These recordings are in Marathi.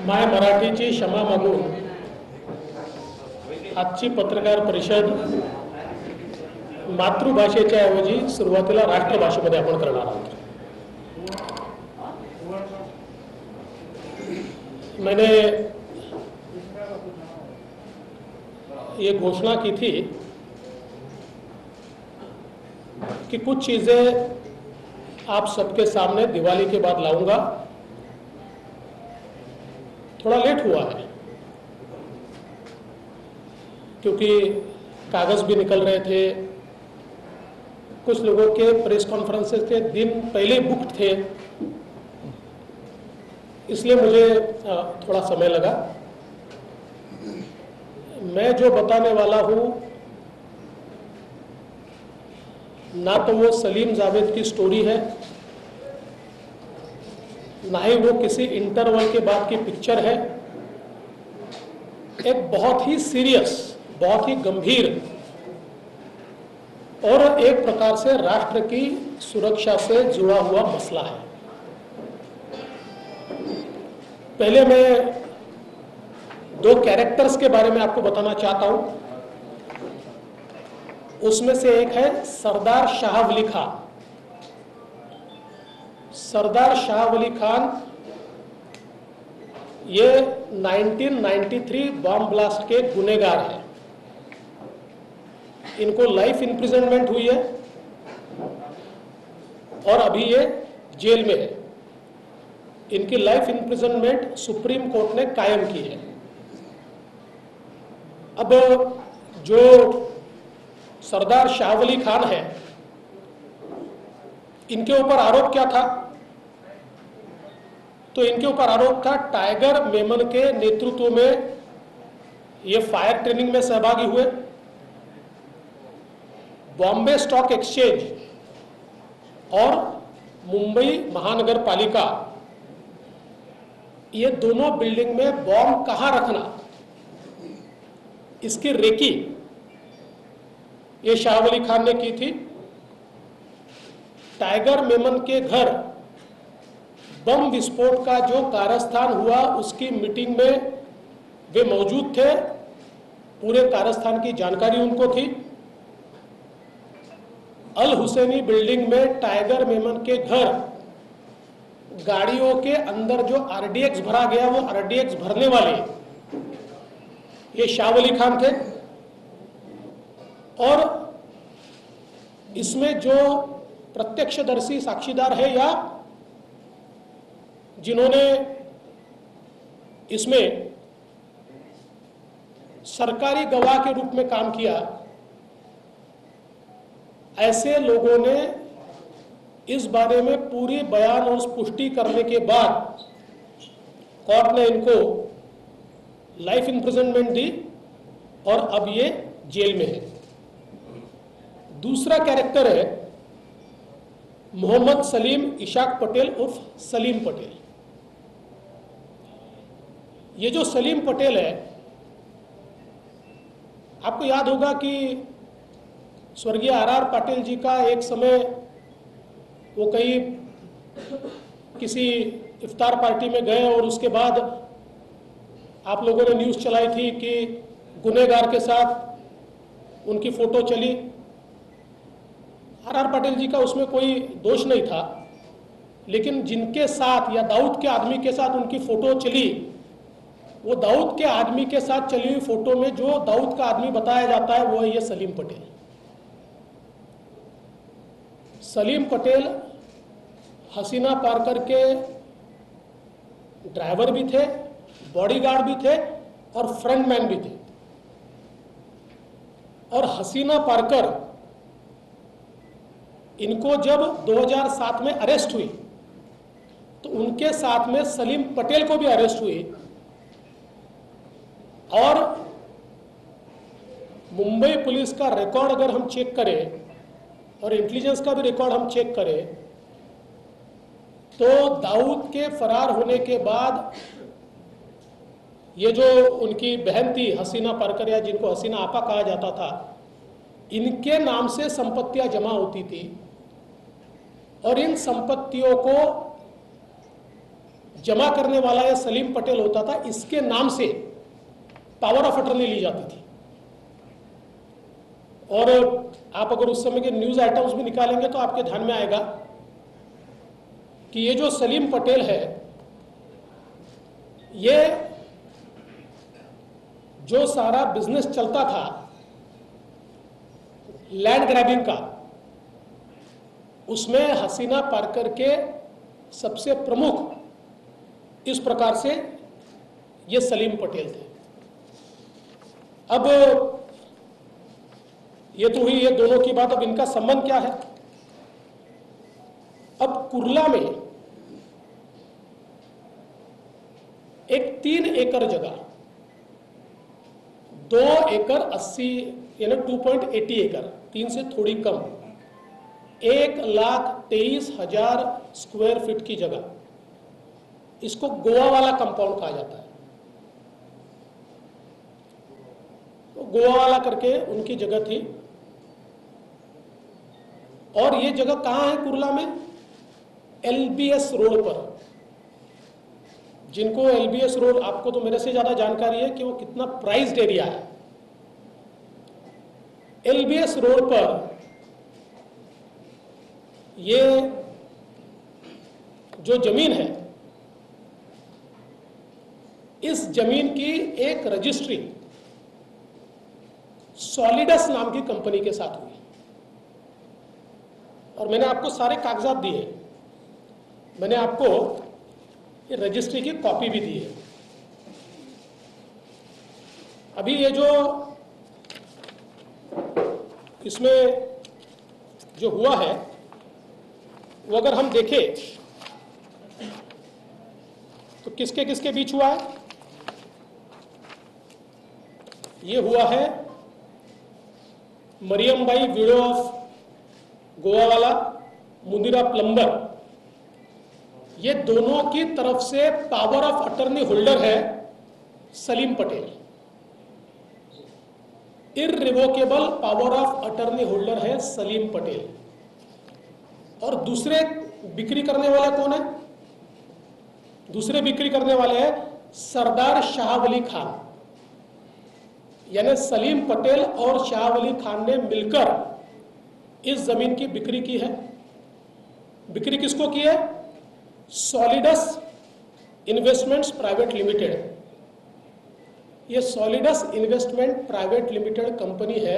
माय मराठीची क्षमा मागून आजची पत्रकार परिषद मातृभाषेच्या ऐवजी सुरुवातीला राष्ट्रभाषेमध्ये आपण करणार आहोत। मैंने ये घोषणा की थी कि कुछ चीज़ें आप सबके सामने दिवाली के बाद लाऊंगा। थोड़ा लेट हुआ है क्योंकि कागज़ भी निकल रहे थे, कुछ लोगों के प्रेस कॉन्फ्रेंसेस के दिन पहले बुक्ड थे, इसलिए मुझे थोड़ा समय लगा। मैं जो बताने वाला हूँ ना तो वो सलीम जावेद की स्टोरी है, ना ही वो किसी इंटरवल के बाद की पिक्चर है। एक बहुत ही सीरियस, बहुत ही गंभीर और एक प्रकार से राष्ट्र की सुरक्षा से जुड़ा हुआ मसला है। पहले मैं दो कैरेक्टर्स के बारे में आपको बताना चाहता हूं। उसमें से एक है सरदार शाह वली खान। सरदार शाह वली खान ये 1993 बॉम्ब ब्लास्ट के गुनहगार हैं। इनको लाइफ इंप्रिजनमेंट हुई है और अभी ये जेल में है। इनकी लाइफ इंप्रिजनमेंट सुप्रीम कोर्ट ने कायम की है। अब जो सरदार शाह वली खान है, इनके ऊपर आरोप क्या था? तो इनके ऊपर आरोप था टाइगर मेमन के नेतृत्व में ये फायर ट्रेनिंग में सहभागी हुए। बॉम्बे स्टॉक एक्सचेंज और मुंबई महानगर पालिका, ये दोनों बिल्डिंग में बॉम्ब कहां रखना, इसकी रेकी ये शाह वली खान ने की थी। टाइगर मेमन के घर बम विस्फोट का जो कारस्थान हुआ उसकी मीटिंग में वे मौजूद थे। पूरे कारस्थान की जानकारी उनको थी। अल हुसैनी बिल्डिंग में टाइगर मेमन के घर गाड़ियों के अंदर जो आरडीएक्स भरा गया, वो आरडीएक्स भरने वाले ये शाह वली खान थे। और इसमें जो प्रत्यक्षदर्शी साक्षीदार है या जिन्होंने इसमें सरकारी गवाह के रूप में काम किया, ऐसे लोगों ने इस बारे में पूरी बयान और पुष्टि करने के बाद कोर्ट ने इनको लाइफ इंप्रिजनमेंट दी और अब ये जेल में है। दूसरा कैरेक्टर है मोहम्मद सलीम इशाक पटेल उर्फ सलीम पटेल। ये जो सलीम पटेल है, आपको याद होगा कि स्वर्गीय आर पाटिल जी का एक समय वो कहीं किसी इफ्तार पार्टी में गए और उसके बाद आप लोगों ने न्यूज़ चलाई थी कि गुनहगार के साथ उनकी फोटो चली। आर पाटिल जी का उसमें कोई दोष नहीं था, लेकिन जिनके साथ या दाऊद के आदमी के साथ उनकी फोटो चली, वो दाऊद के आदमी के साथ चली हुई फोटो में जो दाऊद का आदमी बताया जाता है वो है ये सलीम पटेल। सलीम पटेल हसीना पारकर के ड्राइवर भी थे, बॉडीगार्ड भी थे और फ्रंटमैन भी थे। और हसीना पारकर इनको जब 2007 में अरेस्ट हुई तो उनके साथ में सलीम पटेल को भी अरेस्ट हुई। और मुंबई पुलिस का रिकॉर्ड अगर हम चेक करें और इंटेलिजेंस का भी रिकॉर्ड हम चेक करें तो दाऊद के फरार होने के बाद ये जो उनकी बहन थी हसीना पारकर, या जिनको हसीना आपा कहा जाता था, इनके नाम से संपत्तियां जमा होती थी और इन संपत्तियों को जमा करने वाला या सलीम पटेल होता था, इसके नाम से पावर ऑफ अटर्नी ली जाती थी। और आप अगर उस समय के न्यूज आइटम्स भी निकालेंगे तो आपके ध्यान में आएगा कि ये जो सलीम पटेल है, ये जो सारा बिजनेस चलता था लैंड ग्रैबिंग का, उसमें हसीना पारकर के सबसे प्रमुख इस प्रकार से ये सलीम पटेल थे। अब ये तो हुई ये दोनों की बात। अब इनका संबंध क्या है? अब कुर्ला में एक 3 एकड़ जगह, 2 एकड़ 80 यानी 2.80 एकड़, 3 से थोड़ी कम, 1,23,000 स्क्वायर फीट की जगह, इसको गोवा वाला कंपाउंड कहा जाता है। तो गोवा वाला करके उनकी जगह थी। और ये जगह कहां है कुर्ला में? LBS रोड पर। जिनको LBS रोड, आपको तो मेरे से ज्यादा जानकारी है कि वो कितना प्राइज्ड एरिया है। LBS रोड पर ये जो जमीन है, इस जमीन की एक रजिस्ट्री सॉलिडस नाम की कंपनी के साथ हुई। और मैंने आपको सारे कागजात दिए, मैंने आपको ये रजिस्ट्री की कॉपी भी दी है। अभी ये जो इसमें जो हुआ है वो अगर हम देखें तो किसके किसके बीच हुआ है? ये हुआ है मरियम बाई, विडो ऑफ गोवा वाला, मुंदिरा प्लम्बर, ये दोनों की तरफ से पावर ऑफ अटर्नी होल्डर है Salim Patel. Irrevocable power of attorney holder है सलीम पटेल। और दूसरे बिक्री करने वाले कौन है? दूसरे बिक्री करने वाले हैं सरदार शाह वली खान। यानी सलीम पटेल और शाह वली खान ने मिलकर इस जमीन की बिक्री की है। बिक्री किसको की है? Solidus investments private limited. ये Solidus investment private limited company है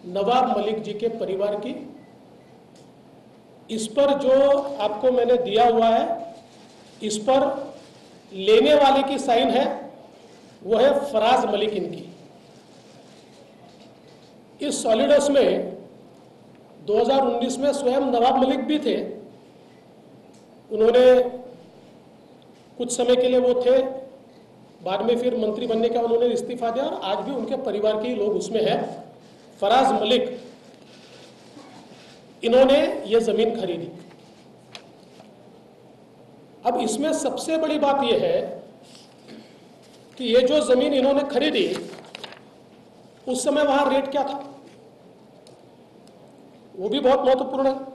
नवाब मलिक जी के परिवार की। इस पर जो आपको मैंने दिया हुआ है, इस पर लेने वाले की साइन है, वो है फराज मलिक इनकी। इस सॉलिडस में 2019 में स्वयं नवाब मलिक भी थे। उन्होंने कुछ समय के लिए वो थे, बाद में फिर मंत्री बनने का उन्होंने इस्तीफा दिया, और आज भी उनके परिवार के लोग उसमें हैं। फराज मलिक, इन्होंने ये जमीन खरीदी। अब इसमें सबसे बड़ी बात यह है कि ये जो जमीन इन्होंने खरीदी, उस समय वहां रेट क्या था, वो भी बहुत महत्वपूर्ण है।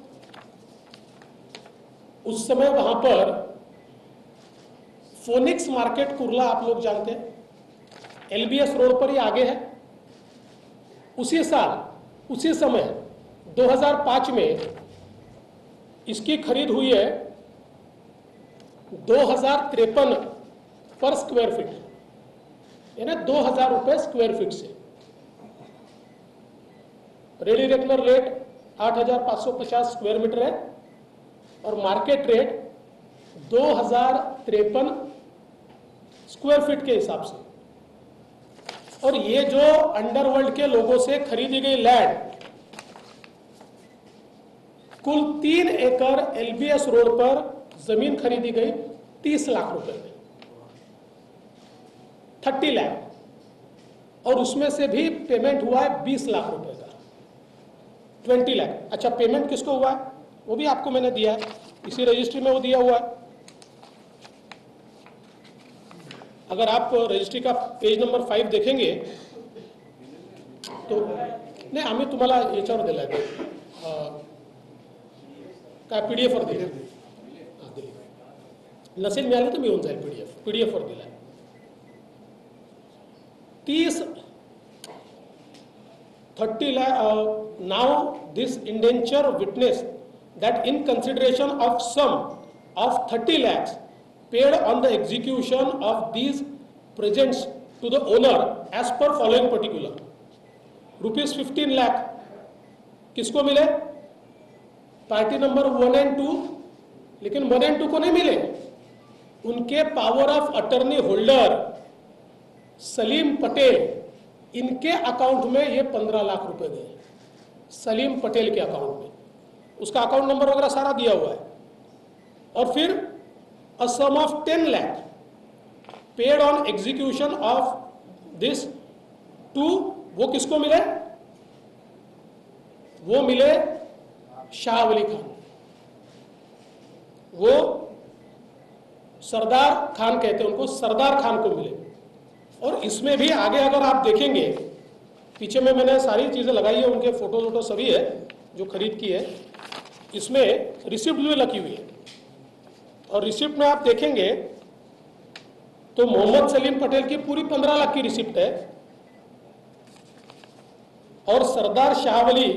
उस समय वहां पर फोनिक्स मार्केट कुर्ला, आप लोग जानते हैं, LBS रोड पर ही आगे है। उसी साल, उसी समय 2005 में इसकी खरीद हुई है 2053 पर स्क्वायर फीट, यानी 2000 रुपए स्क्वायर फीट से। Ready regular rate 8550 square metre है और मार्केट रेट 2053 स्क्वायर फीट के हिसाब से। और ये जो अंडरवर्ल्ड के लोगों से खरीदी गई लैंड कुल 3 एकड़ LBS रोड पर जमीन खरीदी गई 30 लाख रुपए में, 30 लाख, और उसमें से भी पेमेंट हुआ है 20 लाख रुपए का, 20 लाख। अच्छा, पेमेंट किसको हुआ है वो भी आपको मैंने दिया है, इसी रजिस्ट्री में वो दिया हुआ है। अगर आप रजिस्ट्री का पेज नंबर 5 देखेंगे तो नाही, आम्ही तुम्हाला याच्यावर दिलाय, काय PDF वर दिले, नसेल मिळाली तर मिळून जाईल पीडीएफ वर दिलाय. 30 lakh. Now this indenture witness that in consideration of sum of 30 lakhs paid on the execution of these presents to the owner as per following particular. Rupees 15 lakh किसको मिले? पार्टी नंबर 1 एंड 2, लेकिन 1 एंड 2 को नहीं मिले. उनके power of attorney holder Salim Patel, इनके अकाउंट में ये 15 लाख रुपए गए. सलीम पटेल के अकाउंट में, उसका अकाउंट नंबर वगैरह सारा दिया हुआ है. और फिर a sum of 10 lakh paid on execution of this two, वो किसको मिले? वो मिले शाह वली खान, वो सरदार खान कहते हैं उनको, सरदार खान को मिले. और इसमें भी आगे अगर आप देखेंगे, पीछे में मैंने सारी चीजें लगाई है, उनके फोटो वोटो सभी है जो खरीद की है. इसमें रिसिप्ट भी लगी हुई है. और रिसिप्ट में आप देखेंगे तो मोहम्मद सलीम पटेल की पूरी 15 लाख की रिसिप्ट है, और सरदार शाहवली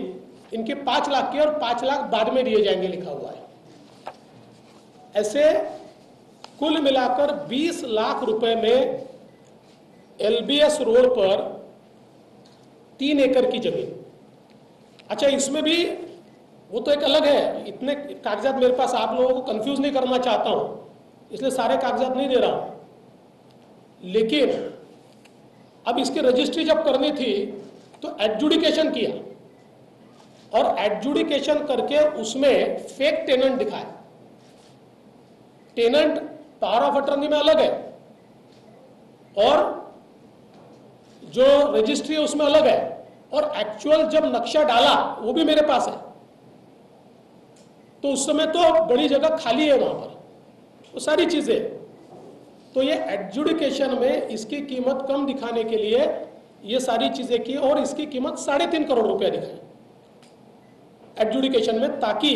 इनके 5 लाख की, और 5 लाख बाद में दिए जाएंगे लिखा हुआ है. ऐसे कुल मिलाकर 20 लाख रुपए में एलबीएस रोड पर 3 एकड़ की जमीन. अच्छा, इसमें भी वो तो एक अलग है, इतने कागजात मेरे पास, आप लोगों को कंफ्यूज नहीं करना चाहता हूं, इसलिए सारे कागजात नहीं दे रहा हूं. लेकिन अब इसकी रजिस्ट्री जब करनी थी तो एडजुडिकेशन किया, और एडजुडिकेशन करके उसमें फेक टेनेंट दिखाया. टेनेंट पावर ऑफ अटर्नी में अलग है, और जो रजिस्ट्री है उसमें अलग है, और एक्चुअल जब नक्शा डाला वो भी मेरे पास है. तो उस समय तो बड़ी जगह खाली है वहां पर, वो सारी चीजें. तो ये एडजुडिकेशन में इसकी कीमत कम दिखाने के लिए ये सारी चीजें की, और इसकी कीमत 3.5 करोड़ रुपया दिखाई एडजुडिकेशन में, ताकि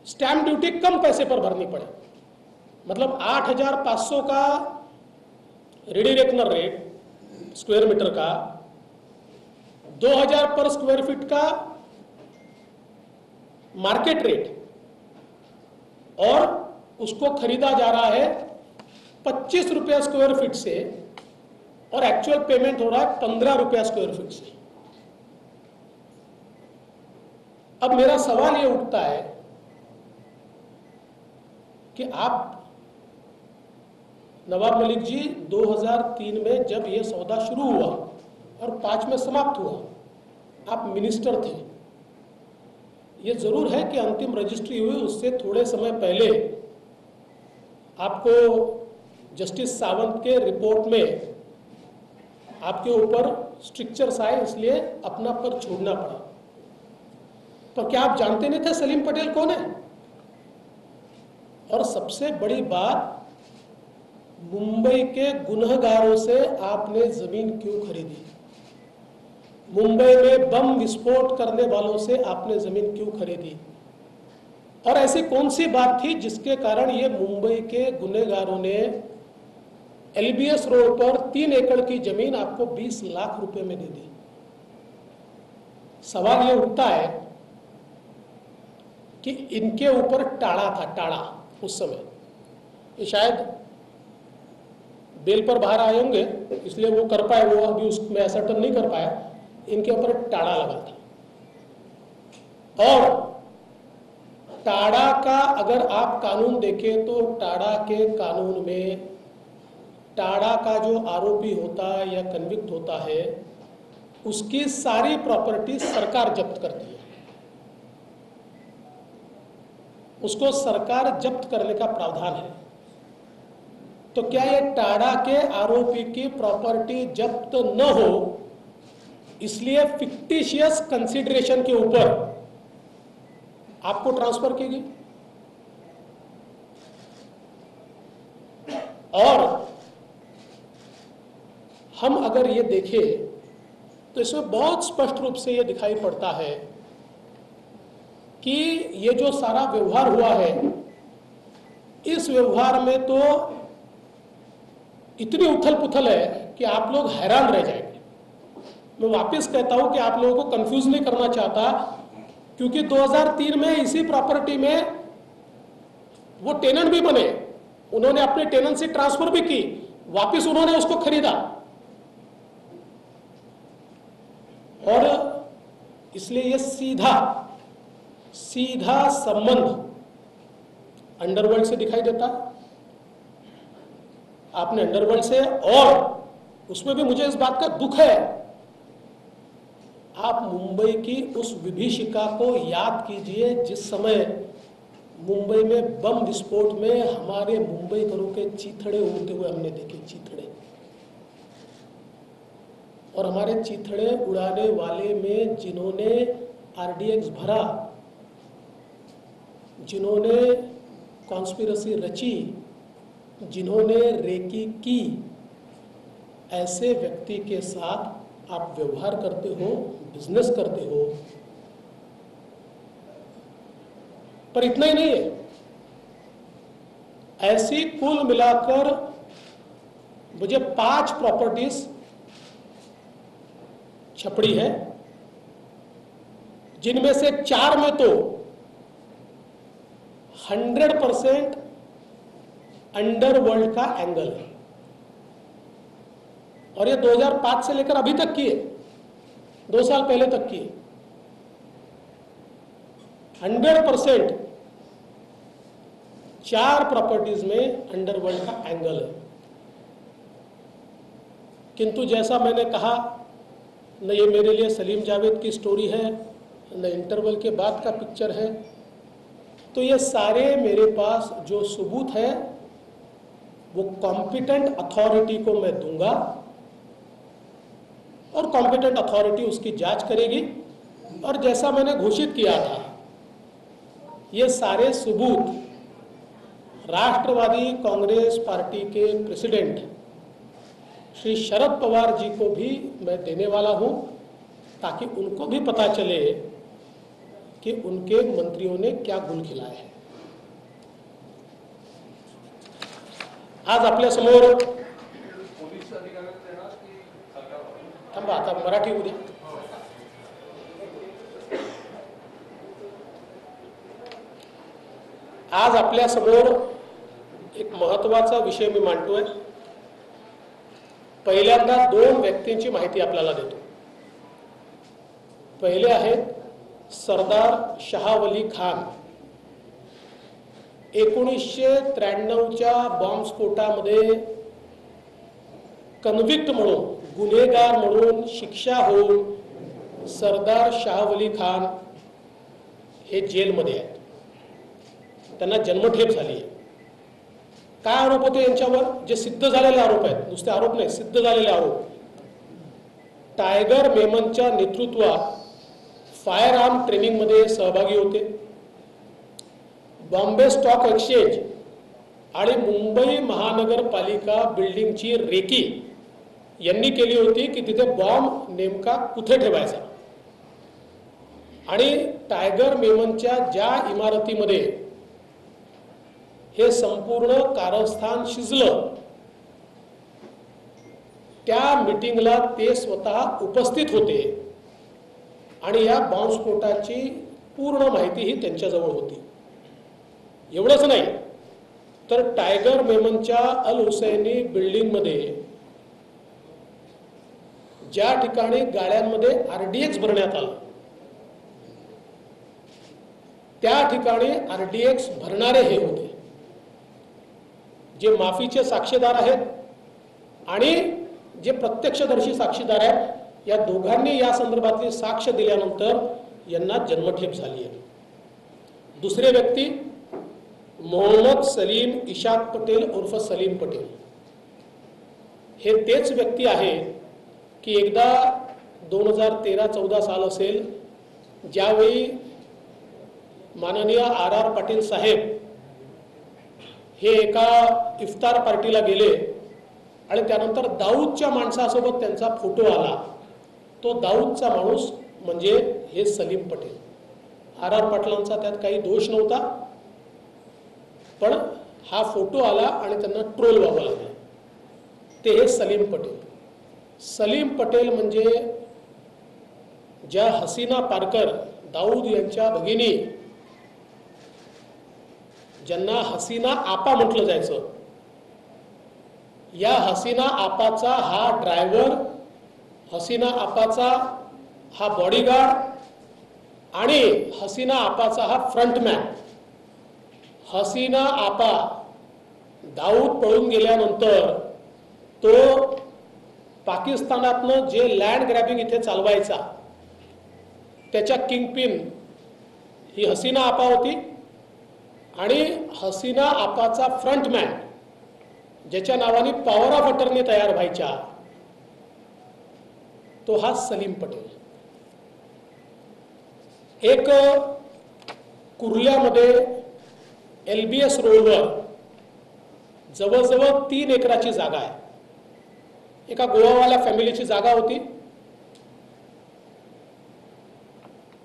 स्टैंप ड्यूटी कम पैसे पर भरनी पड़े. मतलब 8,500 का ready reckoner rate square metre का, 2,000 पर स्क्वायर फीट का मार्केट रेट, और उसको खरीदा जा रहा है 25 रुपया स्क्वायर फीट से, और एक्चुअल पेमेंट हो रहा है 15 रुपया स्क्वायर फीट से. अब मेरा सवाल यह उठता है कि आप नवाब मलिक जी 2003 में जब यह सौदा शुरू हुआ और 5 में समाप्त हुआ, आप मिनिस्टर थे. यह जरूर है कि अंतिम रजिस्ट्री हुई उससे थोड़े समय पहले आपको जस्टिस सावंत के रिपोर्ट में आपके ऊपर स्ट्रिक्चर्स आए, इसलिए अपना पद छोड़ना पड़ा. पर क्या आप जानते नहीं थे सलीम पटेल कौन है? और सबसे बड़ी बात, मुंबई के गुनहगारों से आपने जमीन क्यों खरीदी? मुंबई में बम विस्फोट करने वालों से आपने जमीन क्यों खरीदी? और ऐसी कौन सी बात थी जिसके कारण ये मुंबई के गुनहगारों ने एलबीएस रोड पर 3 एकड़ की जमीन आपको 20 लाख रुपए में दे दी? सवाल ये उठता है कि इनके ऊपर टाड़ा था, टाड़ा उस समय, ये शायद बेल पर बाहर आए होंगे इसलिए वो कर पाए, वो अभी उसमें असर्टन नहीं कर पाया. इनके ऊपर टाड़ा लगा था, और टाड़ा का अगर आप कानून देखें तो टाड़ा के कानून में टाड़ा का जो आरोपी होता है या कन्विक्ट होता है, उसकी सारी प्रॉपर्टी सरकार जब्त करती है. उसको सरकार जब्त करने का प्रावधान है. तो क्या ये टाड़ा के आरोपी की प्रॉपर्टी जब्त न हो, इसलिए फिक्टिशियस कंसिडरेशन के ऊपर आपको ट्रांसफर की गई? और हम अगर ये देखें तो इसमें बहुत स्पष्ट रूप से ये दिखाई पड़ता है कि ये जो सारा व्यवहार हुआ है इस व्यवहार में तो इतनी उथल पुथल है कि आप लोग हैरान रह जाएंगे। मैं वापस कहता हूं कि आप लोगों को कंफ्यूज नहीं करना चाहता, क्योंकि 2003 में इसी प्रॉपर्टी में वो टेनेंट भी बने, उन्होंने अपनी टेनेंसी ट्रांसफर भी की, वापस उन्होंने उसको खरीदा। और इसलिए ये सीधा संबंध अंडरवर्ल्ड से दिखाई देता। आपने अंडरवर्ल्ड से, और उसमें भी मुझे इस बात का दुख है, आप मुंबई की उस विभीषिका को याद कीजिए जिस समय मुंबई में बम विस्फोट में हमारे मुंबईकरों के चीथड़े उड़ते हुए हमने देखे, चीथड़े। और हमारे चीथड़े उड़ाने वाले में जिन्होंने आरडीएक्स भरा, जिन्होंने कॉन्स्पिरेसी रची, जिन्होंने रेकी की, ऐसे व्यक्ति के साथ आप व्यवहार करते हो, बिजनेस करते हो। पर इतना ही नहीं है, ऐसी कुल मिलाकर मुझे 5 प्रॉपर्टीज छपड़ी है, जिनमें से 4 में तो 100% अंडरवर्ल्ड का एंगल है। और ये 2005 से लेकर अभी तक की है, 2 साल पहले तक की है। 100% 4 प्रॉपर्टीज में अंडरवर्ल्ड का एंगल है। किंतु जैसा मैंने कहा, न ये मेरे लिए सलीम जावेद की स्टोरी है, न इंटरवल के बाद का पिक्चर है। तो ये सारे मेरे पास जो सबूत है वो कॉम्पिटेंट अथॉरिटी को मैं दूंगा, और कॉम्पिटेंट अथॉरिटी उसकी जांच करेगी। और जैसा मैंने घोषित किया था, ये सारे सबूत राष्ट्रवादी कांग्रेस पार्टी के प्रेसिडेंट श्री शरद पवार जी को भी मैं देने वाला हूं, ताकि उनको भी पता चले कि उनके मंत्रियों ने क्या गुल खिलाए हैं। आज आपल्या समोर थांबा, आता मराठी होऊ द्या। आज आपल्या समोर एक महत्त्वाचा विषय मी मांडतोय। पहिल्यांदा 2 व्यक्तींची माहिती आपल्याला देतो। पहिले आहेत सरदार शाहवली खान। 1993च्या बॉम्बस्फोटामध्ये कन्व्हिक्ट म्हणून, गुन्हेगार म्हणून शिक्षा होऊन सरदार शाहवली खान हे जेलमध्ये आहेत। त्यांना जन्मठेप झाली आहे। काय आरोप होते यांच्यावर? जे सिद्ध झालेले आरोप आहेत, नुसते आरोप नाही, सिद्ध झालेले आरोप। टायगर मेमनच्या नेतृत्वात फायर आर्म ट्रेनिंग मध्ये सहभागी होते। बॉम्बे स्टॉक एक्सचेंज आणि मुंबई महानगरपालिका बिल्डिंगची रेकी यांनी केली होती की तिथे बॉम्ब नेमका कुठे ठेवायचा। आणि टायगर मेमनच्या ज्या इमारतीमध्ये हे संपूर्ण कारस्थान शिजलं, त्या मीटिंगला ते स्वतः उपस्थित होते आणि या बॉम्बस्फोटाची पूर्ण माहिती ही त्यांच्याजवळ होती। एवढंच नाही तर टायगर मेमनच्या अल हुसैनी बिल्डिंगमध्ये ज्या ठिकाणी गाड्यांमध्ये आरडीएक्स भरण्यात आलं, त्या ठिकाणी आरडीएक्स भरणारे हे होते। जे माफीचे साक्षीदार आहेत आणि जे प्रत्यक्षदर्शी साक्षीदार आहेत, या दोघांनी या संदर्भातली साक्ष दिल्यानंतर यांना जन्मठेप झाली आहे। दुसरे व्यक्ती मोहम्मद सलीम इशाक पटेल उर्फ सलीम पटेल, हे तेच व्यक्ती आहे की एकदा 2013-14 साल असेल, ज्यावेळी माननीय आर पाटील साहेब हे एका इफ्तार पार्टीला गेले आणि त्यानंतर दाऊदच्या माणसासोबत त्यांचा फोटो आला। तो दाऊदचा माणूस म्हणजे हे सलीम पटेल। आर पाटलांचा त्यात काही दोष नव्हता, पण हा फोटो आला आणि त्यांना ट्रोल व्हावं लागलं. ते हे सलीम पटेल. सलीम पटेल म्हणजे ज्या हसीना पारकर, दाऊद यांच्या भगिनी, ज्यांना हसीना आपा म्हटलं जायचं, या हसीना आपाचा हा ड्रायव्हर, हसीना आपाचा हा बॉडीगार्ड आणि हसीना आपाचा हा फ्रंटमॅन. हसीना आपा दाऊद पळून गेल्यानंतर तो पाकिस्तानातनं जे लँड ग्रॅबिंग इथे चालवायचा त्याच्या किंगपिन ही हसीना आपा होती. आणि हसीना आपाचा फ्रंटमॅन ज्याच्या नावाने पॉवर ऑफ अटर्नी तयार व्हायच्या तो हा सलीम पटेल. एक कुर्ल्यामध्ये LBS रोडवर जवळजवळ 3 एकराची जागा आहे. एका गोवावाल्या फॅमिलीची जागा होती.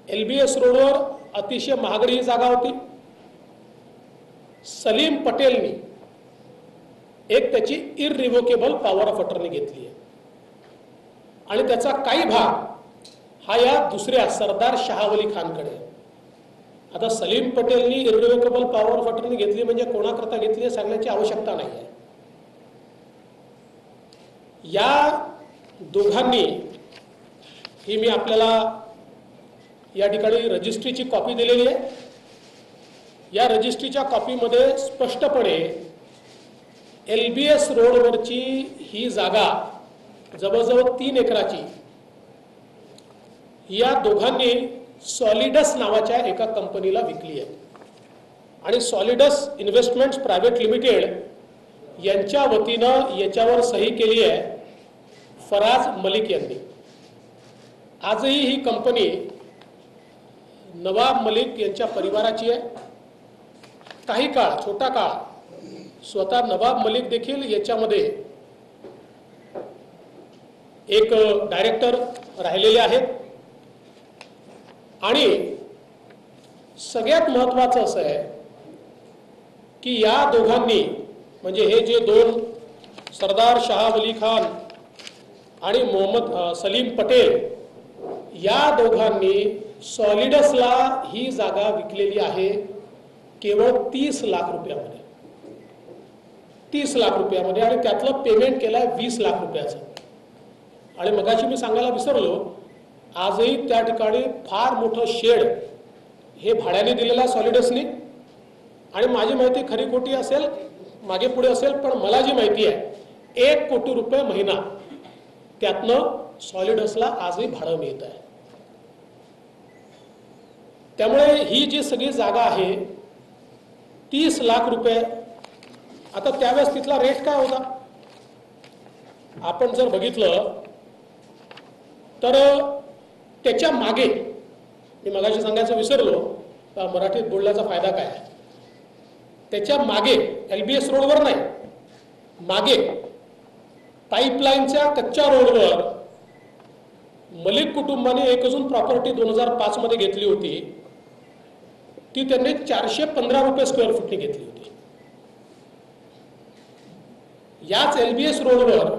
LBS रोडवर अतिशय महागडी ही जागा होती. सलीम पटेलनी एक त्याची इररिव्होकेबल पॉवर ऑफ अटर्नी घेतली आहे आणि त्याचा काही भाग हा या दुसऱ्या सरदार शाहवली खानकडे. आता सलीम पटेलनी इररिव्होकेबल पॉवर ऑफ अटर्नी घेतली म्हणजे कोणाकरता घेतली हे सांगण्याची आवश्यकता नाही आहे. या दोघांनी, ही मी आपल्याला या ठिकाणी रजिस्ट्रीची कॉपी दिलेली आहे. या रजिस्ट्रीच्या कॉपीमध्ये स्पष्टपणे LBS रोडवरची ही जागा जवळजवळ 3 एकराची या दोघांनी सॉलिडस नावाच्या एका कंपनीला विकली आहे. आणि सॉलिडस इन्व्हेस्टमेंट्स प्रायव्हेट लिमिटेड यांच्या वतीनं याच्यावर सही केली आहे फराज मलिक यांनी. आजही ही कंपनी नवाब मलिक यांच्या परिवाराची आहे. काही काळ, छोटा काळ, स्वतः नवाब मलिक देखील याच्यामध्ये एक डायरेक्टर राहिलेले आहेत. आणि सगळ्यात महत्त्वाचं असं आहे की या दोघांनी, म्हणजे हे जे दोन, सरदार शाह वली खान आणि मोहम्मद सलीम पटेल, या दोघांनी सॉलिडसला ही जागा विकलेली आहे केवळ 30 लाख रुपयामध्ये. 30 लाख रुपयामध्ये. आणि त्यातलं पेमेंट केलं आहे 20 लाख रुपयाचं. आणि मगाशी मी सांगायला विसरलो, आजही त्या ठिकाणी फार मोठं शेड हे भाड्याने दिलेलं आहे सॉलिडसनी. आणि माझी माहिती खरी खोटी असेल, मागे पुढे असेल, पण मला जी माहिती आहे 1 कोटी रुपये महिना त्यातनं सॉलिडसला आजही भाडं मिळत आहे. त्यामुळे ही जी सगळी जागा आहे 30 लाख रुपये. आता त्यावेळेस तिथला रेट काय होता आपण जर बघितलं तर त्याच्या मागे, मी मगाशी सांगायचं विसरलो, मराठीत बोलण्याचा फायदा काय, त्याच्या मागे LBS रोडवर नाही, मागे पाईपलाईनच्या कच्च्या रोडवर मलिक कुटुंबाने एक अजून प्रॉपर्टी 2005 मध्ये घेतली होती. ती त्यांनी 415 रुपये स्क्वेअर फुटने घेतली होती. याच LBS रोडवर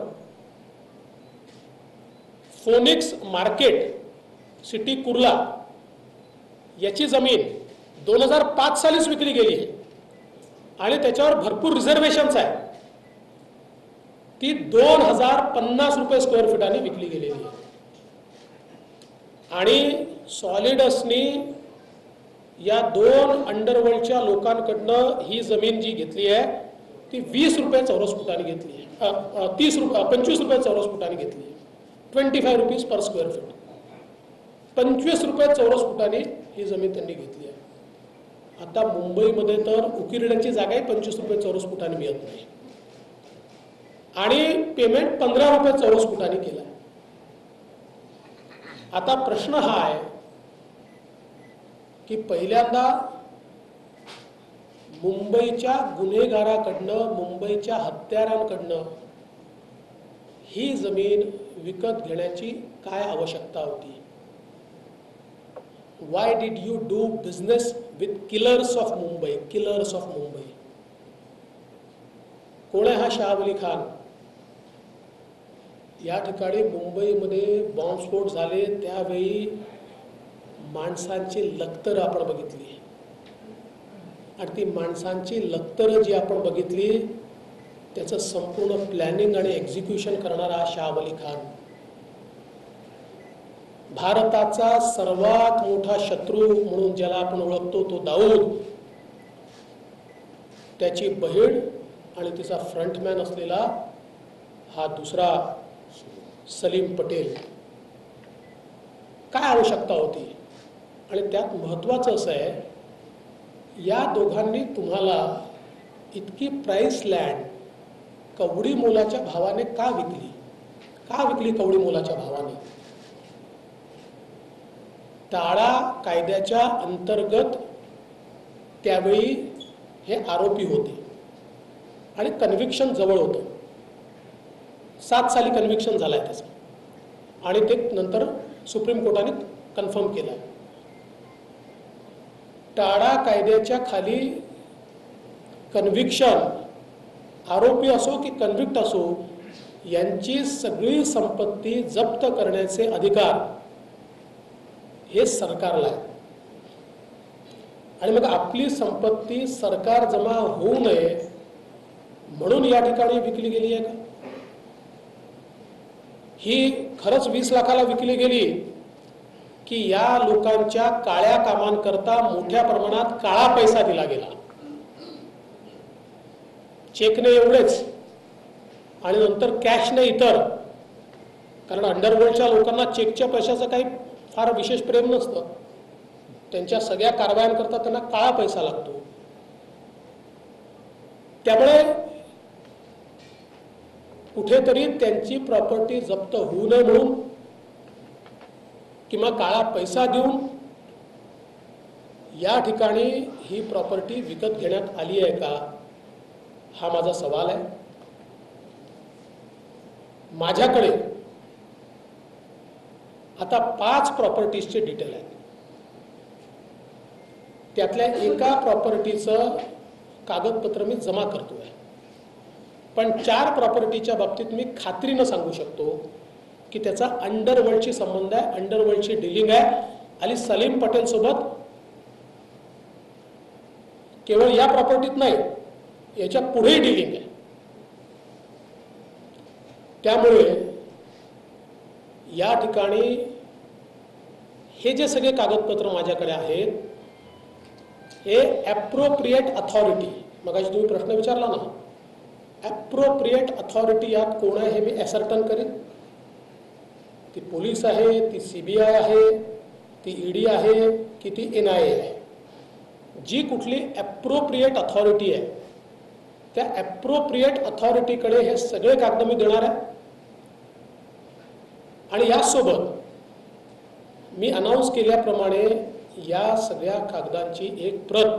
फोनिक्स मार्केट सिटी कुर्ला याची जमीन 2005 सालीच विकली गेली आहे आणि त्याच्यावर भरपूर रिझर्वेशन्स आहे. ती 2050 रुपये स्क्वेअर फुटाने विकली गेलेली आहे. आणि सॉलिडसनी या 2 अंडरवर्ल्डच्या लोकांकडनं ही जमीन जी घेतली आहे ती 20 रुपये चौरस फुटाने घेतली आहे. 25 रुपये चौरस फुटाने घेतली आहे. 25 रुपीज पर स्क्वेअर फूट. 25 रुपये चौरस फुटाने ही जमीन त्यांनी घेतली आहे. आता मुंबईमध्ये तर उकिरड्याची जागाही 25 रुपये चौरस फुटाने मिळत नाही. आणि पेमेंट 15 रुपये चौरस फुटाने केलं आहे. आता प्रश्न हा आहे की पहिल्यांदा मुंबईच्या गुन्हेगाराकडनं, मुंबईच्या हत्यारांकडनं ही जमीन विकत घेण्याची काय आवश्यकता होती? Why did you do business with killers of Mumbai? Killers of Mumbai. कोण आहे हा शाह अली खान? या ठिकाणी मुंबईमध्ये बॉम्बस्फोट झाले त्यावेळी माणसांची लखतर आपण बघितली आणि ती माणसांची लखतर जी आपण बघितली त्याचं संपूर्ण प्लॅनिंग आणि एक्झिक्युशन करणारा हा शाह अली खान. भारताचा सर्वात मोठा शत्रू म्हणून ज्याला आपण ओळखतो तो दाऊद, त्याची बहीण आणि तिचा फ्रंटमॅन असलेला हा दुसरा सलीम पटेल. काय आवश्यकता होती? आणि त्यात महत्त्वाचं असं आहे, या दोघांनी तुम्हाला इतकी प्राइस लँड कवडी मोलाच्या भावाने का विकली? का विकली कवडी मोलाच्या भावाने? टाळा कायद्याच्या अंतर्गत त्यावेळी हे आरोपी होते आणि कन्व्हिक्शन जवळ होतं. 7 साली कन्व्हिक्शन झालंय त्याचं आणि ते नंतर सुप्रीम कोर्टाने कन्फर्म केलं. टाळा कायद्याच्या खाली कन्व्हिक्शन, आरोपी असो की कन्व्हिक्ट असो, यांची सगळी संपत्ती जप्त करण्याचे अधिकार हे सरकारला आहे. आणि मग आपली संपत्ती सरकार जमा होऊ नये म्हणून या ठिकाणी विकली गेली आहे का? ही खरंच 20 लाखाला विकली गेली की या लोकांच्या काळ्या कामांकरता मोठ्या प्रमाणात काळा पैसा दिला गेला? चेकने एवढेच आणि नंतर कॅशने इतर. कारण अंडरवर्ल्डच्या लोकांना चेकच्या पैशाचं काही फार विशेष प्रेम नसतं. त्यांच्या सगळ्या कारवायांकरता त्यांना काळा पैसा लागतो. त्यामुळे कुठेतरी त्यांची प्रॉपर्टी जप्त होऊ नये म्हणून किंवा काळा पैसा देऊन या ठिकाणी ही प्रॉपर्टी विकत घेण्यात आली आहे का, हा माझा सवाल आहे. माझ्याकडे आता 5 प्रॉपर्टीजचे डिटेल आहेत. त्यातल्या एका प्रॉपर्टीचं कागदपत्र मी जमा करतोय, पण 4 प्रॉपर्टीच्या बाबतीत मी खात्रीनं सांगू शकतो की त्याचा अंडरवर्ल्डशी संबंध आहे, अंडरवर्ल्डची डीलिंग आहे आणि सलीम पटेल सोबत केवळ या प्रॉपर्टीत नाही, याच्या पुढेही डीलिंग आहे. त्यामुळे या ठिकाणी हे जे सगळे कागदपत्र माझ्याकडे आहेत, हे ॲप्रोप्रिएट अथॉरिटी, मगाशी तुम्ही प्रश्न विचारला ना, ॲप्रोप्रिएट अथॉरिटी यात कोण आहे हे मी ॲसर्टन करेन. ती पोलीस आहे, ती CBI आहे, ती ED आहे की ती NIA आहे. जी कुठली ॲप्रोप्रिएट अथॉरिटी आहे त्या ॲप्रोप्रिएट अथॉरिटीकडे हे सगळे कागद मी देणार आहे. आणि यासोबत मी अनाऊन्स केल्याप्रमाणे या सगळ्या कागदांची एक प्रत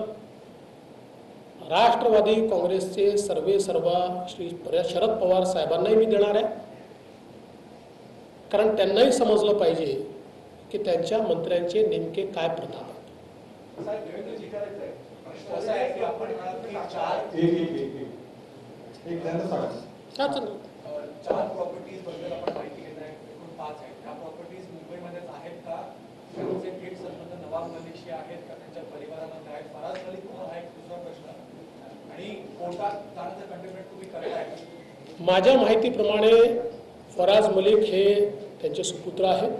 राष्ट्रवादी काँग्रेसचे सर्वेसर्वा श्री शरद पवार साहेबांनाही मी देणार आहे. कारण त्यांनाही समजलं पाहिजे की त्यांच्या मंत्र्यांचे नेमके काय प्रताप आहेत. चार प्रॉपर्टीज बद्दल आपण माहिती घेत आहे, एकूण 5 आहेत. त्या प्रॉपर्टीज मुंबईमध्येच आहेत का? त्यांचे थेट संबंध नवाब मलिकशी आहेत का? त्यांच्या परिवारामध्ये आहेत? फराज मलिक कोण आहे? दुसरा प्रश्न. आणि कोर्टात जाण्याचं कंटेम्प्ट तुम्ही करताय? माझ्या माहितीप्रमाणे फराज मलिक हे त्यांचे सुपुत्र आहेत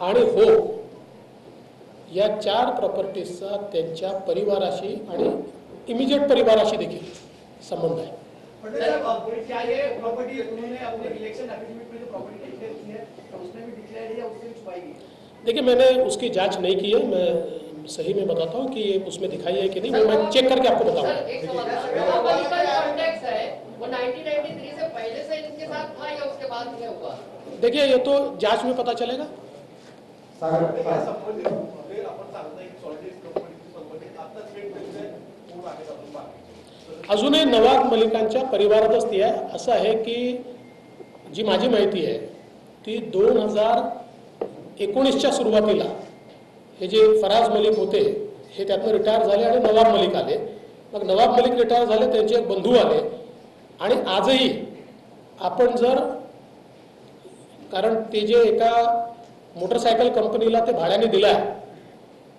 आणि हो, या 4 प्रॉपर्टीजचा त्यांच्या परिवाराशी आणि इमिजिएट परिवाराशी देखील संबंध आहे. क्या ये प्रॉपर्टी उन्होंने अपने इलेक्शन एफिडेविट में जो प्रॉपर्टी डिक्लेयर की है उसमें भी डिक्लेयर है या उससे भी छुपाई गई? देखिए, मैंने उसकी जांच नहीं की है. मैं सही में बताता हूँ कि ये उसमें दिखाई है कि नहीं, वो मैं चेक करके आपको बताऊंगा. एक सवाल है, वो 1993 से पहले से इनके साथ था या उसके बाद में हुआ? देखिए, ये तो जांच में पता चलेगा. अजूनही नवाब मलिकांच्या परिवारातच ती आहे. असं आहे की जी माझी माहिती आहे ती 2019च्या सुरुवातीला हे जे फराज मलिक होते हे त्यातनं रिटायर झाले आणि नवाब मलिक आले. मग नवाब मलिक रिटायर झाले, त्यांचे एक बंधू आले आणि आजही आपण जर, कारण ते जे एका मोटरसायकल कंपनीला ते भाड्याने दिलं आहे,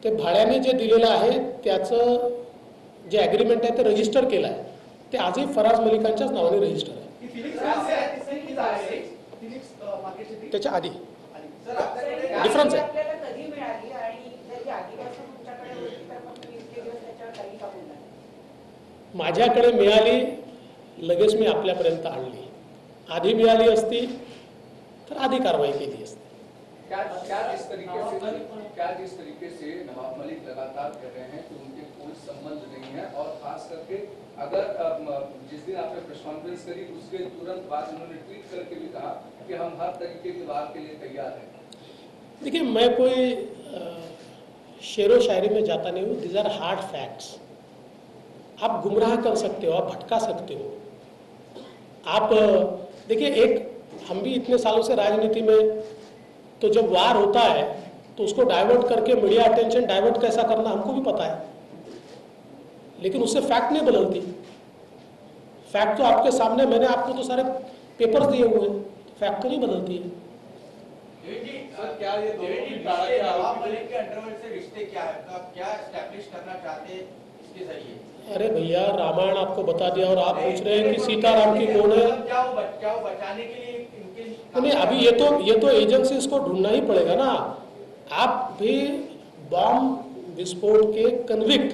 ते भाड्याने जे दिलेलं आहे त्याचं जे ॲग्रीमेंट आहे ते रजिस्टर केलं आहे, ते आजही फराज मलिकांच्याच नावाने रजिस्टर आहे. त्याच्या आधी डिफरन्स आहे. माझ्याकडे मिळाली, लगेच मी आपल्यापर्यंत आणली. आधी मिळाली असती तर आधी कारवाई केली असती. क्या जिस तरीके से नवाब मलिक लगातार कह रहे हैं कि उनके कोई संबंध नहीं है, और खास करके अगर जिस दिन आपने प्रेस कॉन्फ्रेंस करी उसके तुरंत बाद उन्होंने ट्वीट करके भी कहा कि हम हर तरीके की बात के लिए तैयार हैं. देखिए, मैं कोई शेरो शायरी में जाता नहीं हूँ. These are hard facts. आप गुमराह कर सकते हो, आप भटका सकते हो. आप देखिए, एक हम भी इतने सालों से राजनीति में, तो जब वार होता है तो उसको डाइवर्ट करके मीडिया अटेंशन डाइवर्ट कैसा करना हमको भी पता है, लेकिन उससे फैक्ट नहीं बदलती. फैक्ट तो आपके सामने, मैंने आपको तो सारे पेपर्स दिए हुए हैं, फैक्ट तो नहीं बदलती है. क्या ये नवाब मलिक के अंडरवर्ल्ड से रिश्ते क्या है, आप क्या एस्टैब्लिश करना चाहते हैं इसके जरिए? अरे भैया, रामायण आपको बता दिया और आप पूछ रहे हैं कि सीताराम की कौन है. क्या वो बचाने के लिए इनके नहीं, अभी ये तो एजेंसीज को ढूंढना ही पड़ेगा ना. आप भी बॉम्ब विस्फोट के कन्विक्ट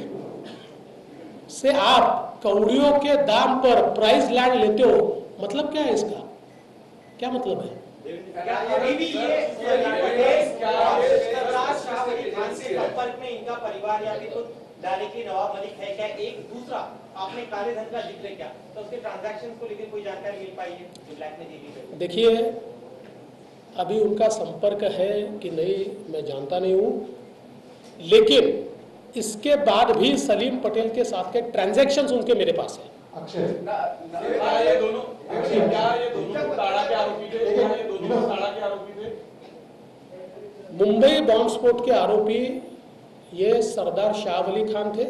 से आप कौड़ियों के दाम पर प्राइस लैंड लेते हो, मतलब क्या है इसका? क्या मतलब है? संपर्क में इनका परिवार या फिर डायरेक्टली नवाब मलिक है क्या? एक दूसरा आपने काले धन का जिक्र किया, तो उसके ट्रांजैक्शन को लेकर कोई जानकारी मिल पाई है जो ब्लैक में दी गई? देखिए, अभी उनका संपर्क है कि नहीं मैं जानता नहीं हूँ, लेकिन इसके बाद भी सलीम पटेल के साथ के ट्रांजैक्शंस उनके मेरे पास है. ये दोनों ताड़ा के आरोपी थे, ये दोनों ताड़ा के आरोपी थे. मुंबई बॉम्ब स्फोट के आरोपी ये सरदार शाह अली खान थे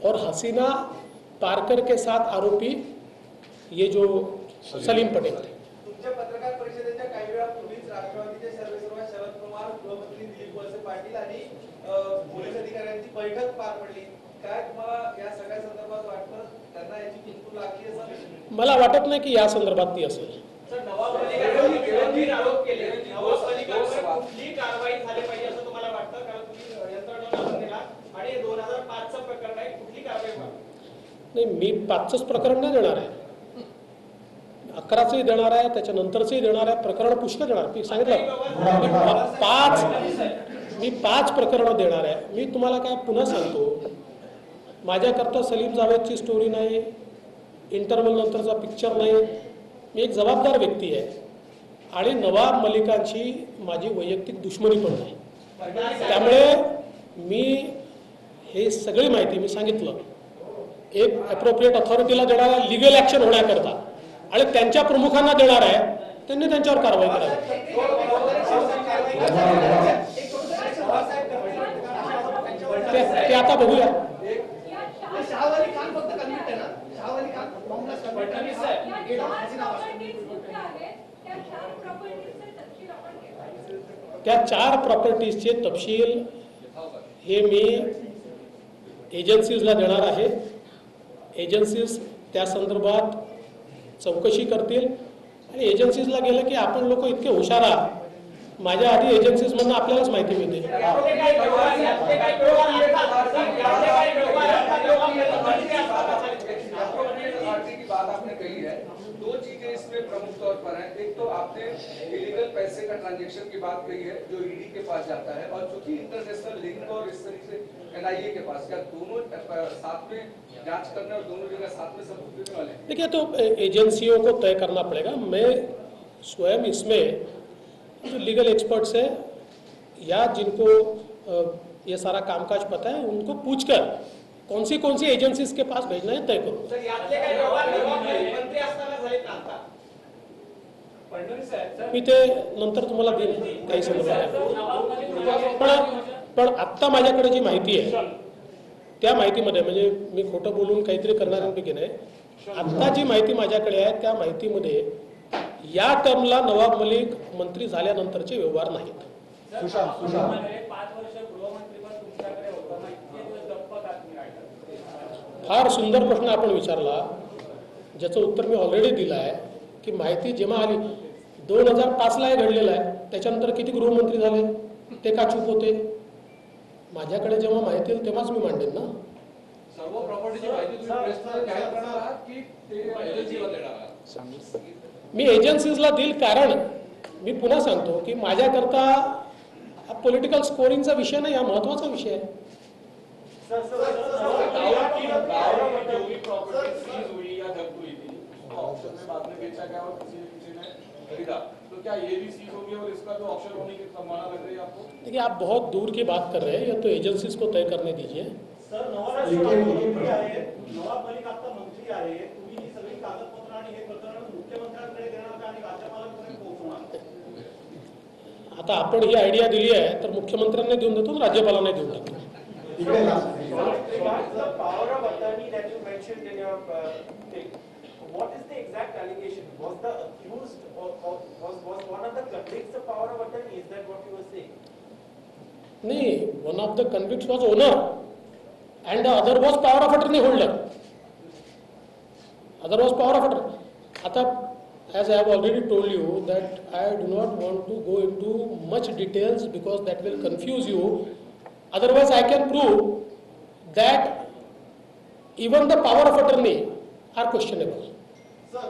और हसीना पारकर के साथ आरोपी ये जो सलीम पटेल थे. तुमच्या पत्रकार परिषदेच्या काही वेळापूर्वीच राष्ट्रवादीचे सर्वेसर्वा शरद पवार, गृहमंत्री दिलीप वळसे पाटील आणि पोलीस अधिकाऱ्यांची बैठक पार पडली. काय तुम्हाला या सगळ्या संदर्भात वाटतं, त्यांना याची किंतु लागली असेल? मला वाटत नाही की या संदर्भात ती असेल. सर, नवाब मलिकांनी गंभीर आरोप केले. नवाब मलिकांवर कुठली कारवाई झाली पाहिजे असं तुम्हाला वाटतं? कारण तुम्ही यंत्रणा दिला आणि 2005चं प्रकरण आहे, कुठली कारवाई व्हावी? नाही, मी 5च प्रकरण नाही देणार आहे, 11चंही देणार आहे, त्याच्यानंतरचंही देणार आहे. प्रकरण पुष्कळ देणार. मी सांगितलं मी 5 प्रकरणं देणार आहे. मी तुम्हाला काय पुन्हा सांगतो, माझ्याकरता सलीम जावेदची स्टोरी नाही, इंटरव्हल नंतरचा पिक्चर नाही. मी एक जबाबदार व्यक्ती आहे आणि नवाब मलिकांची माझी वैयक्तिक दुश्मनी पण नाही. त्यामुळे मी हे सगळी माहिती मी सांगितलं एक ॲप्रोप्रिएट अथॉरिटीला देणार आहे, लिगल ॲक्शन होण्याकरता, आणि त्यांच्या प्रमुखांना देणार आहे, त्यांनी त्यांच्यावर कारवाई करावी. ते आता बघूया. त्या 4 प्रॉपर्टीजचे तपशील हे मी एजन्सीजला देणार आहे. एजन्सीज त्या संदर्भात चौकशी करतील आणि एजन्सीजला गेलं की आपण लोक इतके हुशार आहात, माझ्या आधी एजन्सीजमधून आपल्यालाच माहिती मिळते. आपने कही है, 2 चीजें इसमें प्रमुख तौर पर हैं. एक तो आपने इलीगल पैसे का ट्रांजैक्शन की बात कही है जो ईडी के पास जाता है, और चूंकि इंटरनेशनल लिंक और इस तरीके से एनआईए के पास, क्या दोनों साथ में जांच करने और दोनों जगह साथ में सबूत देने वाले हैं? देखिए, तो एजेंसियों को तय करना पड़ेगा. मैं स्वयं इसमें जो लीगल एक्सपर्ट्स है या जिनको ये सारा कामकाज पता है उनको पूछकर कौन सी एजेंसीज के पास भेजना है तय करूँ. मी ते नंतर तुम्हाला देईन काही संदर्भात. पण आत्ता माझ्याकडे जी माहिती आहे त्या माहितीमध्ये, म्हणजे मी खोटं बोलून काहीतरी करणाऱ्यांपैकी नाही, आत्ता जी माहिती माझ्याकडे आहे त्या माहितीमध्ये या टर्मला नवाब मलिक मंत्री झाल्यानंतरचे व्यवहार नाहीत. 5 वर्ष गृहमंत्रीपद तुमच्याकडे होतं, मग इतके दिवस गप्प का तुम्ही राहिलात? फार सुंदर प्रश्न आपण विचारला, ज्याचं उत्तर मी ऑलरेडी दिलं आहे की माहिती जेव्हा आली 2005ला हे घडलेलं आहे, त्याच्यानंतर किती गृहमंत्री झाले ते का चूप होते? माझ्याकडे जेव्हा माहिती येईल तेव्हाच मी मांडेन ना. सर्व प्रॉपर्टीची माहिती तुम्ही प्रेसला जाहीर करणार आहात की ते एजन्सीला देणार आहात? मी एजन्सीजला देईल, कारण मी पुन्हा सांगतो की माझ्याकरता हा पॉलिटिकल स्कोरिंगचा विषय नाही, हा महत्त्वाचा विषय आहे. तो क्या ये भी सीज होगी और इसका जो ऑप्शन होने की संभावना लग रही है आपको? देखिए, आप बहुत दूर की बात कर रहे हैं, या तो एजेंसीज को तय करने दीजिए. सर, नवाब मलिक आता मंत्री आहे, तुम्ही ही सगळी कागदपत्र आणि हे प्रकरण मुख्यमंत्र्यांकडे देणार का आणि राज्यपालांकडे पोहोचवणार? आता आपण ही आयडिया दिली आहे तर मुख्यमंत्र्यांना देऊन देतो, राज्यपालांना देऊन देतो. The power of attorney that you mentioned in your thing, what is the exact allegation? Was the accused or was one of the convicts the power of attorney? Is that what you were saying? नाही, one of the convicts was owner and the other was power of attorney holder. Other was power of attorney. आता as I have already told you that I do not want to go into much details because that will confuse you. Otherwise, I can prove that even the power of attorney are questionable. Sir,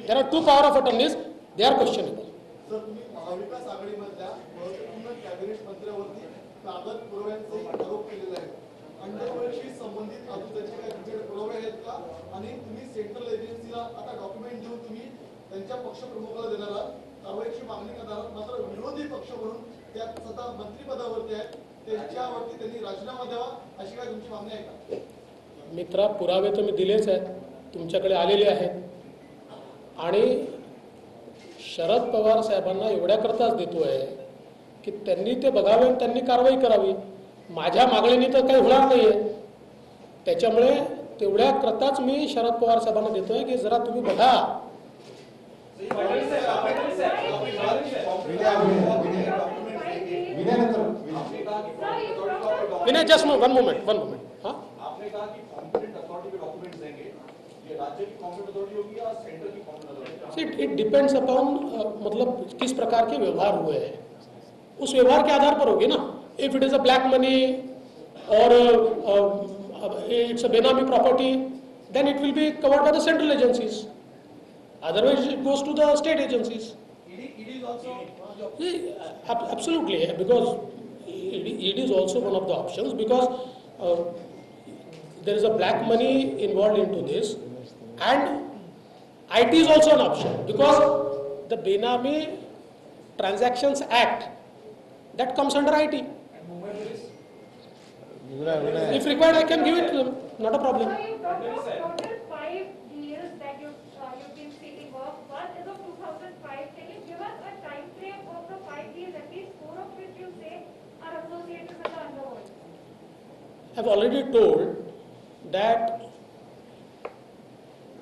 There are two power of attorneys, they are questionable. Sir, तुम्ही महाविकास आघाडीमधल्या महत्वपूर्ण कॅबिनेट मंत्र्यावरती कागद पुराव्यांचे आरोप केलेले आहेत. अंडरवर्ल्डशी संबंधित अजून त्याचे काही तुमच्याकडे पुरावे आहेत का? आणि तुम्ही सेंट्रल एजन्सीला आता डॉक्युमेंट देऊन तुम्ही त्यांच्या पक्षप्रमुखाला देणार आहात, कारवाईची मागणी करणार आहात. मात्र विरोधी पक्ष म्हणून त्या स्वतः मंत्रिपदावरती आहेत, त्यांच्यावरती त्यांनी राजीनामा द्यावा अशी काय तुमची मागणी आहे का? मित्रा, पुरावे तर मी दिलेच आहेत, तुमच्याकडे आलेले आहेत. आणि शरद पवार साहेबांना एवढ्याकरताच देतोय की त्यांनी ते बघावे आणि त्यांनी कारवाई करावी. माझ्या मागणीने तर काही होणार नाही आहे. त्याच्यामुळे तेवढ्याकरताच मी शरद पवार साहेबांना देतोय की जरा तुम्ही बघा. Vinay, just one moment. हाँ, आपने कहा कि कॉम्पिटेंट अथॉरिटी के डॉक्यूमेंट्स देंगे, ये राज्य की कॉम्पिटेंट अथॉरिटी होगी या सेंटर की competent authority? It depends upon मतलब किस प्रकार के व्यवहार हुए हैं, उस व्यवहार के आधार पर होगी ना. If it is a black money और it's a benami property, then it will be covered by the central agencies. Otherwise, it goes to the state agencies. ED is also Absolutely, because ED is also one of the options, because there is a black money involved into this, and IT is also an option, because the Benami Transactions Act, that comes under IT. If required, I can give it to them, not a problem. So you talked about total 5 deals that you've been seeking of. One is of 2005. Can you give us a time frame of the 5 deals, at least 4 of which you say are associated with the underworld? I've already told that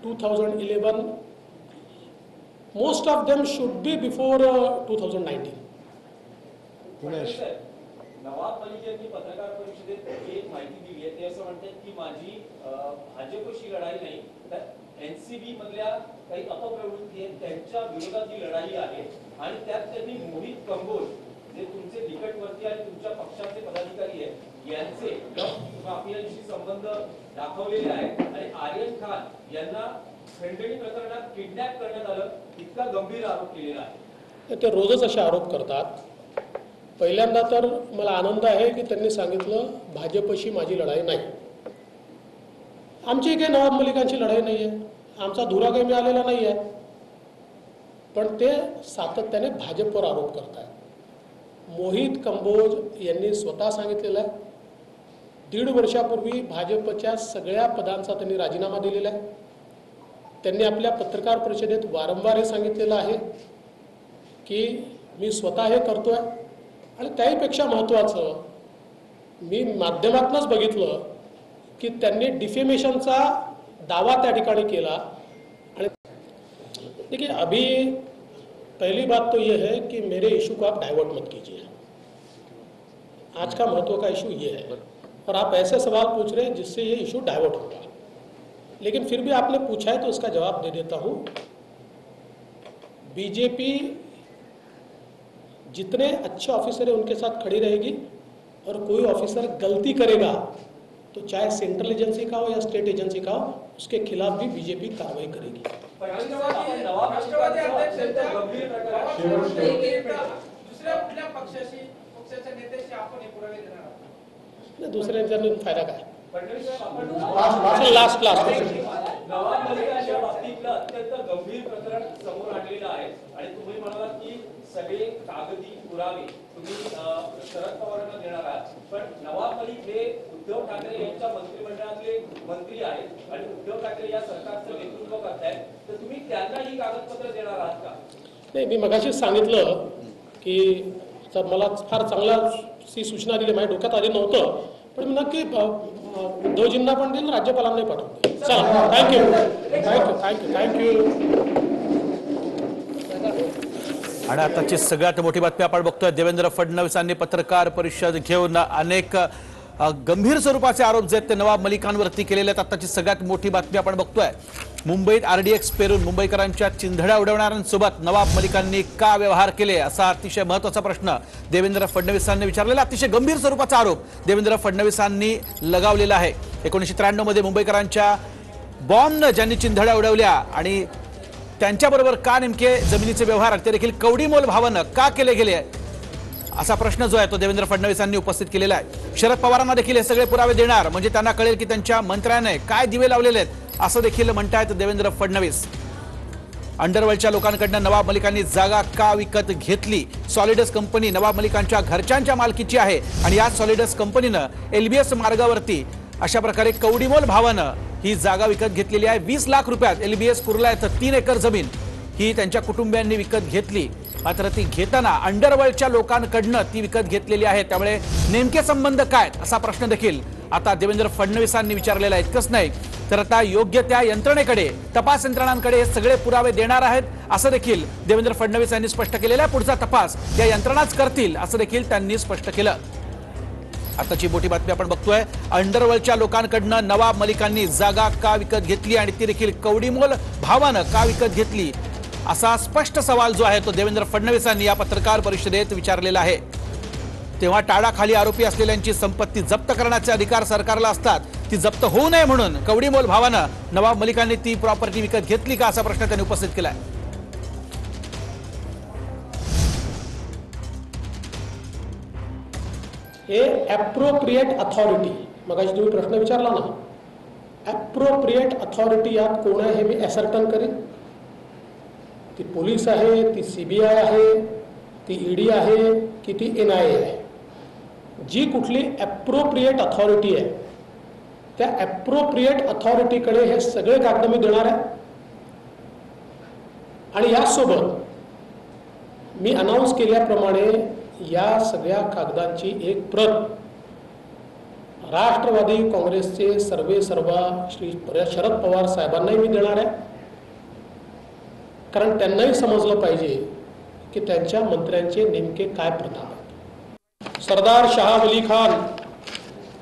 2011, most of them should be before 2019. Nawab Malik यांनी पत्रकार परिषदेत एक माहिती दिली आहे. ते असं म्हणतात की माझी भाजपशी लढाई नाही, तर एनसीबी मधल्या काही अपप्रवृत्ती आहेत त्यांच्या विरोधात ही लढाई आहे. आणि त्यात त्यांनी मोहित कंबोज, जे तुमचे निकटवर्ती आणि तुमच्या पक्षाचे पदाधिकारी आहेत, यांचे माफियांशी संबंध दाखवलेले आहेत. आणि आर्यन खान यांना खंडणी प्रकरणात किडनॅप करण्यात आलं, इतका गंभीर आरोप केलेला आहे. ते रोजच असे आरोप करतात. पहिल्यांदा तर मला आनंद आहे की त्यांनी सांगितलं भाजपशी माझी लढाई नाही. आमची काही नवाब मलिकांची लढाई नाही आहे, आमचा धुरा काही मिळालेला नाही आहे. पण ते सातत्याने भाजपवर आरोप करतात. मोहित कंबोज यांनी स्वतः सांगितलेलं आहे 1.5 वर्षापूर्वी भाजपच्या सगळ्या पदांचा त्यांनी राजीनामा दिलेला आहे. त्यांनी आपल्या पत्रकार परिषदेत वारंवार हे सांगितलेलं आहे की मी स्वतः हे करतोय. आणि त्याहीपेक्षा महत्त्वाचं, मी माध्यमातूनच बघितलं की त्यांनी डिफेमेशनचा दावा त्या ठिकाणी केला। आणि देखिए, अभी पहली बात तो ये है कि मेरे इशू को आप डाइवर्ट मत कीजिए। आज का महत्व का इशू ये है, और आप ऐसे सवाल पूछ रहे हैं जिससे ये इशू डाइवर्ट होगा। लेकिन फिर भी आपने पूछा है तो इसका जवाब दे देता हूँ। बीजेपी जितने अच्छे ऑफिसर हैं उनके साथ खड़ी रहेगी, और कोई ऑफिसर गलती करेगा तो चाहे सेंट्रल एजेंसी का हो या स्टेट एजेंसी का हो, उसके खिलाफ भी बीजेपी कार्रवाई करेगी। दुसऱ्या फायदा काय? लास्ट नवाब मलिकांच्या बाबतीतलं अत्यंत गंभीर प्रकरण समोर आणलेलं आहे आणि तुम्ही म्हणालात की सगळे कागदी पुरावे तुम्ही शरद पवारांना देणार आहात, पण नवाब मलिक हे उद्धव ठाकरे यांच्या मंत्रिमंडळातले मंत्री आहेत आणि उद्धव ठाकरे या सरकारचं नेतृत्व करतायत, तर तुम्ही त्यांना ही कागदपत्र देणार आहात का? नाही, मी मगाशीच सांगितलं की तर मला फार चांगला सी सूचना दिली, माझ्या डोक्यात आली नव्हतं, पण मी नक्की उद्धवजींना पण देईल, राज्यपालांना पाठवते। चला, थँक्यू थँक्यू थँक्यू थँक्यू। आणि आताची सगळ्यात मोठी बातमी आपण बघतोय, देवेंद्र फडणवीसांनी पत्रकार परिषद घेऊन अनेक गंभीर स्वरूपाचे आरोप जे ते नवाब मलिकांवरती केलेले आहेत। आताची सगळ्यात मोठी बातमी आपण बघतोय, मुंबईत RDX पेरून मुंबईकरांच्या चिंधड्या उडवणाऱ्यांसोबत नवाब मलिकांनी का व्यवहार केले, असा अतिशय महत्त्वाचा प्रश्न देवेंद्र फडणवीसांनी विचारलेला। अतिशय गंभीर स्वरूपाचा आरोप देवेंद्र फडणवीसांनी लगावलेला आहे। 1993 मध्ये मुंबईकरांच्या बॉम्बनं ज्यांनी चिंधड्या उडवल्या आणि त्यांच्याबरोबर का नेमके जमिनीचे व्यवहार ते देखील कवडीमोल भावानं का केले गेले, असा प्रश्न जो आहे तो देवेंद्र फडणवीसांनी उपस्थित केलेला आहे। शरद पवारांना देखील हे सगळे पुरावे देणार, म्हणजे त्यांना कळेल की त्यांच्या मंत्र्याने काय दिवे लावलेले आहेत, असं देखील म्हणतायत देवेंद्र फडणवीस। अंडरवर्ल्डच्या लोकांकडून नवाब मलिकांनी जागा का विकत घेतली? सॉलिडस कंपनी नवाब मलिकांच्या घरच्यांच्या मालकीची आहे आणि या सॉलिडस कंपनीनं LBS मार्गावरती अशा प्रकारे कवडीमोल भावानं ही जागा विकत घेतलेली आहे। 20 लाख रुपयात LBS कुर्ला येथे 3 एकर जमीन ही त्यांच्या कुटुंबियांनी विकत घेतली, मात्र ती घेताना अंडरवर्ल्डच्या लोकांकडून ती विकत घेतलेली आहे। त्यामुळे नेमके संबंध काय, असा प्रश्न देखील आता देवेंद्र फडणवीसांनी विचारलेला आहे। इतकंच नाही तर आता योग्य त्या यंत्रणेकडे, तपास यंत्रणांकडे हे सगळे पुरावे देणार आहेत, असं देखील देवेंद्र फडणवीस यांनी स्पष्ट केलेलं आहे। पुढचा तपास या यंत्रणाच करतील, असं देखील त्यांनी स्पष्ट केलं। आताची मोठी बातमी आपण बघतोय, अंडरवर्ल्डच्या लोकांकडून नवाब मलिकांनी जागा का विकत घेतली आणि ती देखील कवडीमोल भावानं का विकत घेतली, असा स्पष्ट सवाल जो आहे तो देवेंद्र फडणवीसांनी या पत्रकार परिषदेत विचारलेला आहे। तेव्हा टाळाखाली आरोपी असलेल्यांची संपत्ती जप्त करण्याचे अधिकार सरकारला असतात, ती जप्त होऊ नये म्हणून कवडीमोल भावानं नवाब मलिकांनी ती प्रॉपर्टी विकत घेतली का, असा प्रश्न त्यांनी उपस्थित केलाय। हे ॲप्रोप्रिएट अथॉरिटी, मगाशी तुम्ही प्रश्न विचारला ना, ॲप्रोप्रिएट अथॉरिटी यात कोण आहे हे मी ॲसर्टन करेन। ती पोलीस आहे, ती CBI आहे, ती ED आहे की ती NIA आहे। जी कुठली ॲप्रोप्रिएट अथॉरिटी आहे त्या ॲप्रोप्रिएट अथॉरिटीकडे हे सगळे कागद मी देणार आहे। आणि यासोबत मी अनाऊन्स केल्याप्रमाणे या सगळ्या कागदांची एक प्रत राष्ट्रवादी काँग्रेसचे सर्वेसर्वा श्री शरद पवार साहेबांनाही मी देणार आहे, कारण त्यांनाही समजलं पाहिजे की त्यांच्या मंत्र्यांचे नेमके काय प्रताप आहेत। सरदार शाह वली खान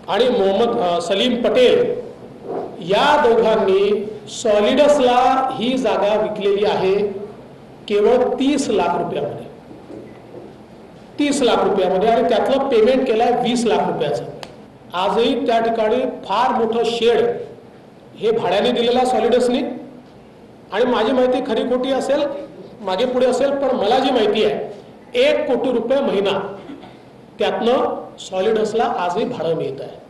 आणि मोहम्मद सलीम पटेल या दोघांनी सॉलिडसला ही जागा विकलेली आहे केवळ 30 लाख रुपयामध्ये, 30 लाख रुपयामध्ये, आणि त्यातलं पेमेंट केलंय 20 लाख रुपयाचं। आजही त्या ठिकाणी फार मोठं शेड हे भाड्याने दिलेलं आहे सॉलिडसनी, आणि माझी माहिती खरी खोटी असेल मागे पुढे असेल, पण मला जी माहिती आहे 1 कोटी रुपये महिना त्यातनं सॉलिडसला आजही भाडं मिळत आहे।